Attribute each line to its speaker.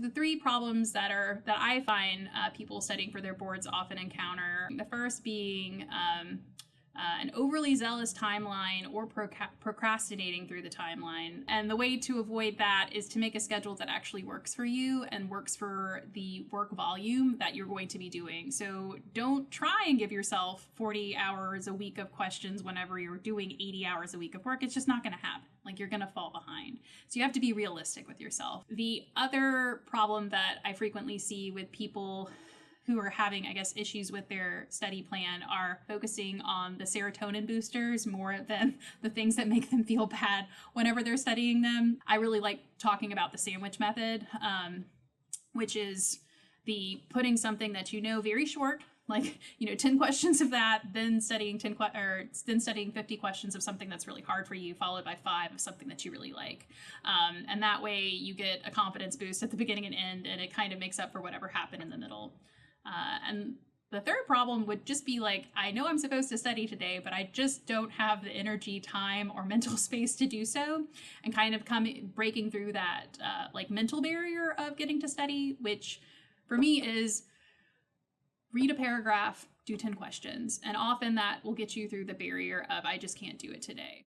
Speaker 1: the three problems that I find people studying for their boards often encounter. The first being an overly zealous timeline or procrastinating through the timeline. And the way to avoid that is to make a schedule that actually works for you and works for the work volume that you're going to be doing. So don't try and give yourself 40 hours a week of questions whenever you're doing 80 hours a week of work. It's just not going to happen. Like, you're going to fall behind. So you have to be realistic with yourself. The other problem that I frequently see with people who are having, I guess, issues with their study plan are focusing on the serotonin boosters more than the things that make them feel bad whenever they're studying them. I really like talking about the sandwich method, which is the putting something that you know very short, like 10 questions of that, then studying 50 questions of something that's really hard for you, followed by 5 of something that you really like, and that way you get a confidence boost at the beginning and end, and it kind of makes up for whatever happened in the middle. And the third problem would just be like, I know I'm supposed to study today, but I just don't have the energy, time, or mental space to do so, and kind of breaking through that mental barrier of getting to study, which for me is read a paragraph, do 10 questions. And often that will get you through the barrier of I just can't do it today.